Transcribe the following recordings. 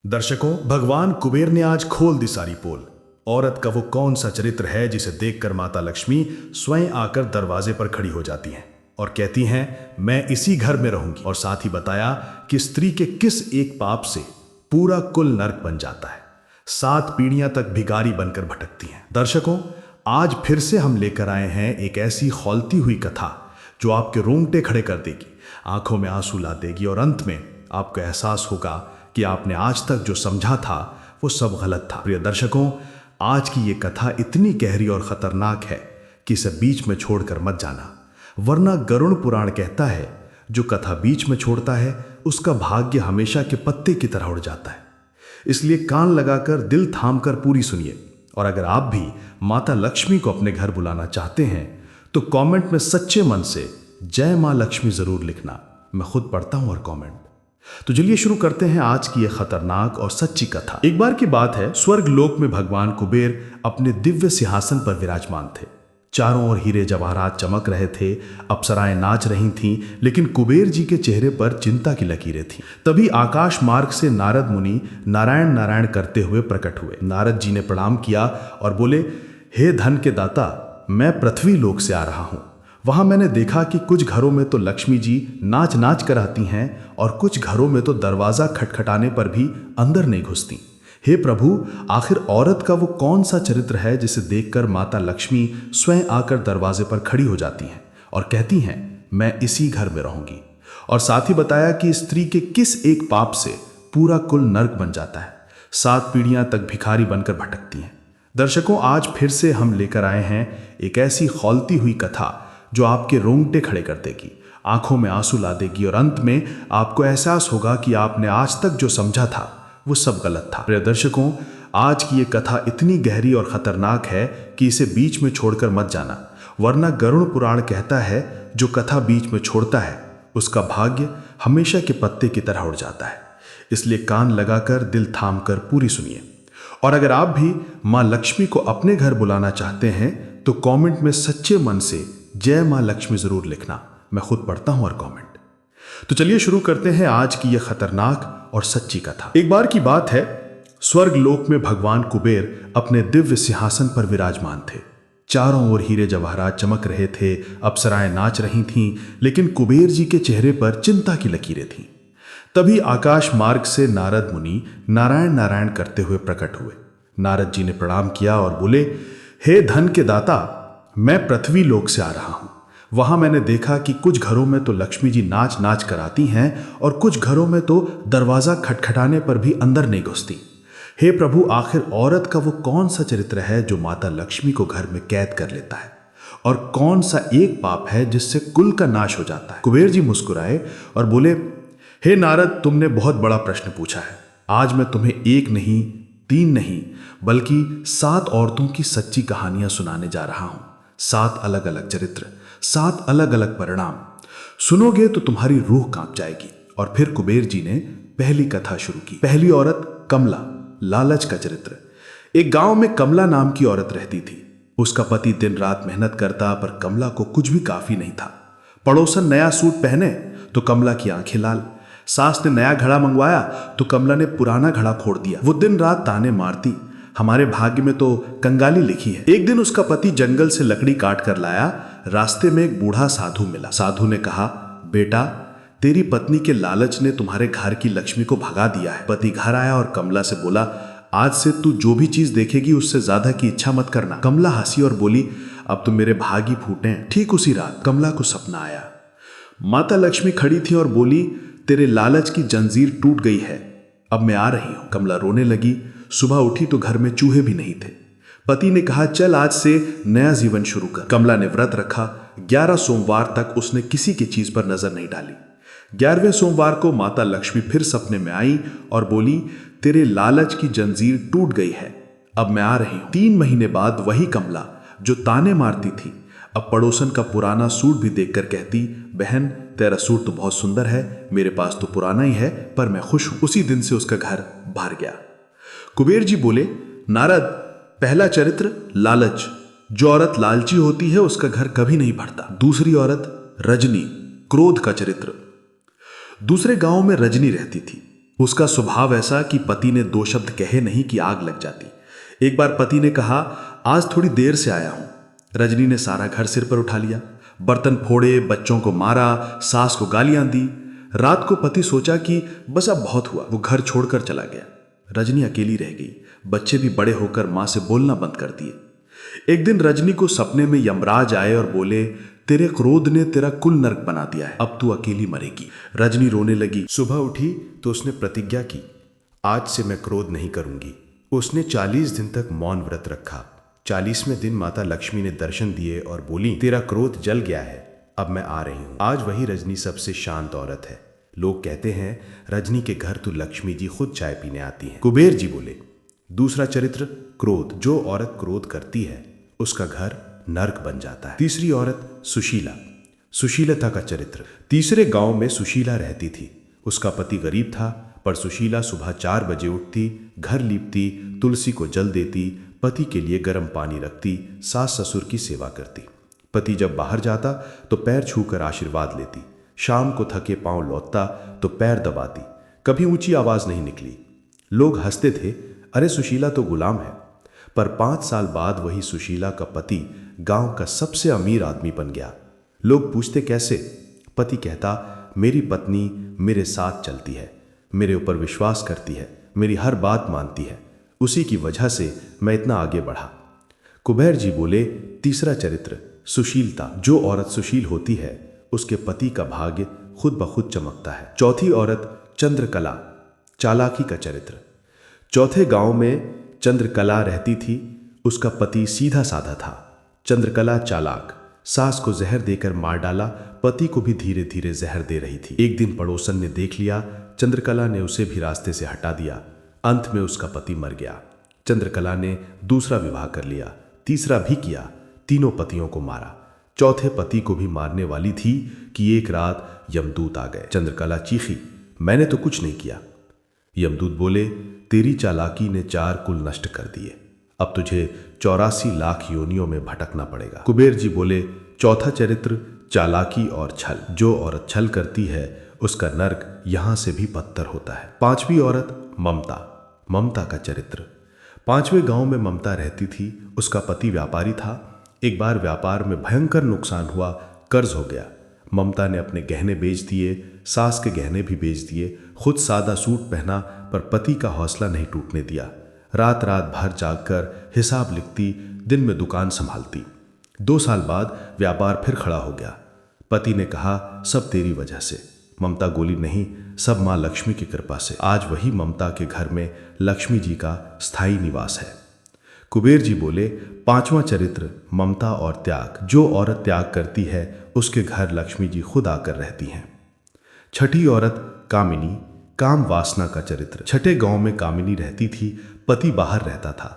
दर्शकों, भगवान कुबेर ने आज खोल दी सारी पोल। औरत का वो कौन सा चरित्र है जिसे देखकर माता लक्ष्मी स्वयं आकर दरवाजे पर खड़ी हो जाती हैं और कहती हैं, मैं इसी घर में रहूंगी। और साथ ही बताया कि स्त्री के किस एक पाप से पूरा कुल नर्क बन जाता है, 7 पीढ़ियां तक भिखारी बनकर भटकती हैं। दर्शकों, आज फिर से हम लेकर आए हैं एक ऐसी खौलती हुई कथा जो आपके रोंगटे खड़े कर देगी, आंखों में आंसू ला देगी और अंत में आपको एहसास होगा कि आपने आज तक जो समझा था वो सब गलत था। प्रिय दर्शकों, आज की ये कथा इतनी गहरी और खतरनाक है कि इसे बीच में छोड़कर मत जाना, वरना गरुड़ पुराण कहता है जो कथा बीच में छोड़ता है उसका भाग्य हमेशा के पत्ते की तरह उड़ जाता है। इसलिए कान लगाकर दिल थामकर पूरी सुनिए। और अगर आप भी माता लक्ष्मी को अपने घर बुलाना चाहते हैं तो कमेंट में सच्चे मन से जय मां लक्ष्मी जरूर लिखना। मैं खुद पढ़ता हूं और कमेंट। तो चलिए शुरू करते हैं आज की यह खतरनाक और सच्ची कथा। एक बार की बात है, स्वर्ग लोक में भगवान कुबेर अपने दिव्य सिंहासन पर विराजमान थे। चारों ओर हीरे जवाहरात चमक रहे थे, अप्सराएं नाच रही थीं, लेकिन कुबेर जी के चेहरे पर चिंता की लकीरें थीं। तभी आकाश मार्ग से नारद मुनि नारायण नारायण करते हुए प्रकट हुए। नारद जी ने प्रणाम किया और बोले, हे धन के दाता, मैं पृथ्वी लोक से आ रहा हूं। वहां मैंने देखा कि कुछ घरों में तो लक्ष्मी जी नाच नाच कर आती हैं और कुछ घरों में तो दरवाजा खटखटाने पर भी अंदर नहीं घुसती। हे प्रभु, आखिर औरत का वो कौन सा चरित्र है जिसे देखकर माता लक्ष्मी स्वयं आकर दरवाजे पर खड़ी हो जाती हैं और कहती हैं, मैं इसी घर में रहूंगी। और साथ ही बताया कि स्त्री के किस एक पाप से पूरा कुल नर्क बन जाता है, 7 पीढ़ियां तक भिखारी बनकर भटकती हैं। दर्शकों, आज फिर से हम लेकर आए हैं एक ऐसी खौलती हुई कथा जो आपके रोंगटे खड़े कर देगी, आंखों में आंसू ला देगी और अंत में आपको एहसास होगा कि आपने आज तक जो समझा था वो सब गलत था। प्रिय दर्शकों, आज की ये कथा इतनी गहरी और खतरनाक है कि इसे बीच में छोड़कर मत जाना, वरना गरुड़ पुराण कहता है जो कथा बीच में छोड़ता है उसका भाग्य हमेशा के पत्ते की तरह उड़ जाता है। इसलिए कान लगाकर दिल थामकर पूरी सुनिए। और अगर आप भी मां लक्ष्मी को अपने घर बुलाना चाहते हैं तो कमेंट में सच्चे मन से जय मां लक्ष्मी जरूर लिखना। मैं खुद पढ़ता हूं और कमेंट। तो चलिए शुरू करते हैं आज की यह खतरनाक और सच्ची कथा। एक बार की बात है, स्वर्ग लोक में भगवान कुबेर अपने दिव्य सिंहासन पर विराजमान थे। चारों ओर हीरे जवाहरात चमक रहे थे, अप्सराएं नाच रही थीं, लेकिन कुबेर जी के चेहरे पर चिंता की लकीरें थीं। तभी आकाश मार्ग से नारद मुनि नारायण नारायण करते हुए प्रकट हुए। नारद जी ने प्रणाम किया और बोले, हे धन के दाता, मैं पृथ्वी लोक से आ रहा हूं। वहां मैंने देखा कि कुछ घरों में तो लक्ष्मी जी नाच नाच कर आती हैं और कुछ घरों में तो दरवाजा खटखटाने पर भी अंदर नहीं घुसती। हे प्रभु, आखिर औरत का वो कौन सा चरित्र है जो माता लक्ष्मी को घर में कैद कर लेता है, और कौन सा एक पाप है जिससे कुल का नाश हो जाता है। कुबेर जी मुस्कुराए और बोले, हे नारद, तुमने बहुत बड़ा प्रश्न पूछा है। आज मैं तुम्हें 1 नहीं, 3 नहीं, बल्कि 7 औरतों की सच्ची कहानियां सुनाने जा रहा हूं। 7 अलग अलग चरित्र, 7 अलग अलग परिणाम। सुनोगे तो तुम्हारी रूह कांप जाएगी। और फिर कुबेर जी ने पहली कथा शुरू की। पहली औरत कमला, लालच का चरित्र। एक गांव में कमला नाम की औरत रहती थी। उसका पति दिन रात मेहनत करता, पर कमला को कुछ भी काफी नहीं था। पड़ोसन नया सूट पहने तो कमला की आंखें लाल। सास ने नया घड़ा मंगवाया तो कमला ने पुराना घड़ा फोड़ दिया। वो दिन रात ताने मारती, हमारे भाग्य में तो कंगाली लिखी है। एक दिन उसका पति जंगल से लकड़ी काट कर लाया। रास्ते में एक बूढ़ा साधु मिला। साधु ने कहा, बेटा, तेरी पत्नी के लालच ने तुम्हारे घर की लक्ष्मी को भगा दिया है। पति घर आया और कमला से बोला, आज से तू जो भी चीज देखेगी उससे ज्यादा की इच्छा मत करना। कमला हंसी और बोली, अब तो मेरे भाग ही फूटे हैं। ठीक उसी रात कमला को सपना आया। माता लक्ष्मी खड़ी थी और बोली, तेरे लालच की जंजीर टूट गई है, अब मैं आ रही हूं। कमला रोने लगी। सुबह उठी तो घर में चूहे भी नहीं थे। पति ने कहा, चल आज से नया जीवन शुरू कर। कमला ने व्रत रखा। 11 सोमवार तक उसने किसी की चीज पर नजर नहीं डाली। 11वें सोमवार को माता लक्ष्मी फिर सपने में आई और बोली, तेरे लालच की जंजीर टूट गई है, अब मैं आ रही हूं। 3 महीने बाद वही कमला जो ताने मारती थी, अब पड़ोसन का पुराना सूट भी देखकर कहती, बहन, तेरा सूट तो बहुत सुंदर है, मेरे पास तो पुराना ही है, पर मैं खुश हूं। उसी दिन से उसका घर भर गया। कुबेर जी बोले, नारद, पहला चरित्र लालच। जो औरत लालची होती है उसका घर कभी नहीं भरता। दूसरी औरत रजनी, क्रोध का चरित्र। दूसरे गांव में रजनी रहती थी। उसका स्वभाव ऐसा कि पति ने दो शब्द कहे नहीं कि आग लग जाती। एक बार पति ने कहा, आज थोड़ी देर से आया हूं। रजनी ने सारा घर सिर पर उठा लिया, बर्तन फोड़े, बच्चों को मारा, सास को गालियां दी। रात को पति सोचा कि बस अब बहुत हुआ, वो घर छोड़कर चला गया। रजनी अकेली रह गई। बच्चे भी बड़े होकर मां से बोलना बंद कर दिए। एक दिन रजनी को सपने में यमराज आए और बोले, तेरे क्रोध ने तेरा कुल नरक बना दिया है, अब तू अकेली मरेगी। रजनी रोने लगी। सुबह उठी तो उसने प्रतिज्ञा की, आज से मैं क्रोध नहीं करूंगी। उसने 40 दिन तक मौन व्रत रखा। 40वें दिन माता लक्ष्मी ने दर्शन दिए और बोली, तेरा क्रोध जल गया है, अब मैं आ रही हूं। आज वही रजनी सबसे शांत औरत है। लोग कहते हैं रजनी के घर तो लक्ष्मी जी खुद चाय पीने आती हैं। कुबेर जी बोले, दूसरा चरित्र क्रोध। जो औरत क्रोध करती है उसका घर नर्क बन जाता है। तीसरी औरत सुशीला। सुशीलता का चरित्र। तीसरे गांव में सुशीला रहती थी। उसका पति गरीब था, पर सुशीला सुबह 4 बजे उठती, घर लीपती, तुलसी को जल देती, पति के लिए गर्म पानी रखती, सास ससुर की सेवा करती। पति जब बाहर जाता तो पैर छूकर आशीर्वाद लेती। शाम को थके पांव लौटता तो पैर दबाती। कभी ऊंची आवाज नहीं निकली। लोग हंसते थे, अरे सुशीला तो गुलाम है। पर 5 साल बाद वही सुशीला का पति गांव का सबसे अमीर आदमी बन गया। लोग पूछते कैसे? पति कहता, मेरी पत्नी मेरे साथ चलती है, मेरे ऊपर विश्वास करती है, मेरी हर बात मानती है, उसी की वजह से मैं इतना आगे बढ़ा। कुबेर जी बोले, तीसरा चरित्र सुशीलता। जो औरत सुशील होती है उसके पति का भाग्य खुद ब खुद चमकता है। चौथी औरत चंद्रकला, चालाकी का चरित्र। चौथे गांव में चंद्रकला रहती थी। उसका पति सीधा साधा था। चंद्रकला चालाक, सास को जहर देकर मार डाला, पति को भी धीरे धीरे जहर दे रही थी। एक दिन पड़ोसन ने देख लिया, चंद्रकला ने उसे भी रास्ते से हटा दिया। अंत में उसका पति मर गया। चंद्रकला ने दूसरा विवाह कर लिया, तीसरा भी किया, तीनों पतियों को मारा। चौथे पति को भी मारने वाली थी कि एक रात यमदूत आ गए। चंद्रकला चीखी, मैंने तो कुछ नहीं किया। यमदूत बोले, तेरी चालाकी ने 4 कुल नष्ट कर दिए, अब तुझे 84 लाख योनियों में भटकना पड़ेगा। कुबेर जी बोले, चौथा चरित्र चालाकी और छल। जो औरत छल करती है उसका नर्क यहां से भी बदतर होता है। पांचवी औरत ममता। ममता का चरित्र। 5वें गांव में ममता रहती थी। उसका पति व्यापारी था। एक बार व्यापार में भयंकर नुकसान हुआ, कर्ज हो गया। ममता ने अपने गहने बेच दिए, सास के गहने भी बेच दिए, खुद सादा सूट पहना, पर पति का हौसला नहीं टूटने दिया। रात रात भर जागकर हिसाब लिखती, दिन में दुकान संभालती। 2 साल बाद व्यापार फिर खड़ा हो गया। पति ने कहा, सब तेरी वजह से। ममता बोली, नहीं, सब माँ लक्ष्मी की कृपा से। आज वही ममता के घर में लक्ष्मी जी का स्थायी निवास है। कुबेर जी बोले, 5वां चरित्र ममता और त्याग। जो औरत त्याग करती है उसके घर लक्ष्मी जी खुद आकर रहती हैं। छठी औरत कामिनी, काम वासना का चरित्र। छठे गांव में कामिनी रहती थी। पति बाहर रहता था।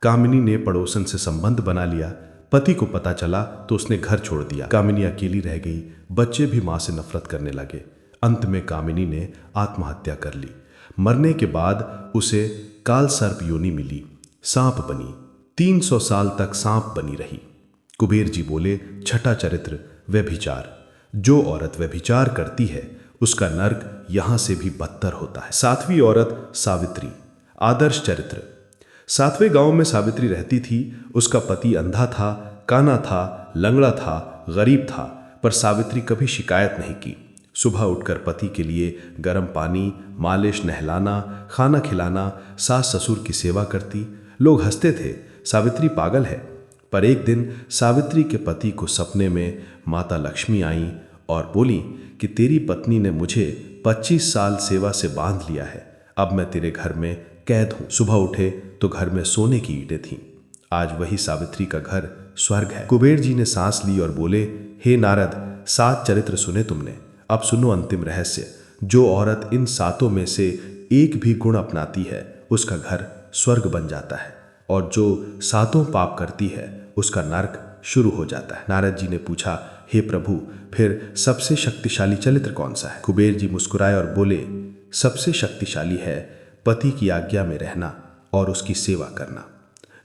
कामिनी ने पड़ोसन से संबंध बना लिया। पति को पता चला तो उसने घर छोड़ दिया। कामिनी अकेली रह गई। बच्चे भी मां से नफरत करने लगे। अंत में कामिनी ने आत्महत्या कर ली। मरने के बाद उसे काल सर्प योनि मिली, सांप बनी। 300 साल तक सांप बनी रही। कुबेर जी बोले, छठा चरित्र व्यभिचार। जो औरत व्यभिचार करती है उसका नर्क यहां से भी बदतर होता है। 7वीं औरत सावित्री। आदर्श चरित्र। 7वें गांव में सावित्री रहती थी। उसका पति अंधा था, काना था, लंगड़ा था, गरीब था, पर सावित्री कभी शिकायत नहीं की। सुबह उठकर पति के लिए गर्म पानी, मालिश, नहलाना, खाना खिलाना, सास ससुर की सेवा करती। लोग हंसते थे, सावित्री पागल है। पर एक दिन सावित्री के पति को सपने में माता लक्ष्मी आई और बोली कि तेरी पत्नी ने मुझे 25 साल सेवा से बांध लिया है, अब मैं तेरे घर में कैद हूं। सुबह उठे तो घर में सोने की ईंटें थीं। आज वही सावित्री का घर स्वर्ग है। कुबेर जी ने सांस ली और बोले, हे नारद, 7 चरित्र सुने तुमने, अब सुनो अंतिम रहस्य। जो औरत इन 7 में से एक भी गुण अपनाती है उसका घर स्वर्ग बन जाता है, और जो 7 पाप करती है उसका नर्क शुरू हो जाता है। नारद जी ने पूछा, हे प्रभु, फिर सबसे शक्तिशाली चरित्र कौन सा है? कुबेर जी मुस्कुराए और बोले, सबसे शक्तिशाली है पति की आज्ञा में रहना और उसकी सेवा करना।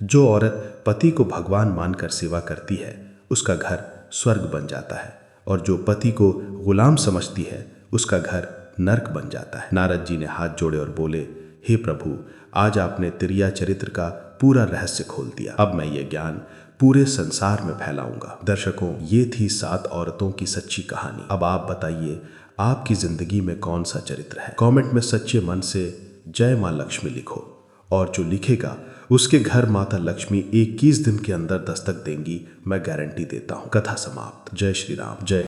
जो औरत पति को भगवान मानकर सेवा करती है उसका घर स्वर्ग बन जाता है, और जो पति को गुलाम समझती है उसका घर नर्क बन जाता है। नारद जी ने हाथ जोड़े और बोले, हे प्रभु, आज आपने तिरिया चरित्र का पूरा रहस्य खोल दिया। अब मैं ये ज्ञान पूरे संसार में फैलाऊंगा। दर्शकों, ये थी 7 औरतों की सच्ची कहानी। अब आप बताइए, आपकी जिंदगी में कौन सा चरित्र है? कमेंट में सच्चे मन से जय मां लक्ष्मी लिखो, और जो लिखेगा उसके घर माता लक्ष्मी 21 दिन के अंदर दस्तक देंगी, मैं गारंटी देता हूं। कथा समाप्त। जय श्री राम। जय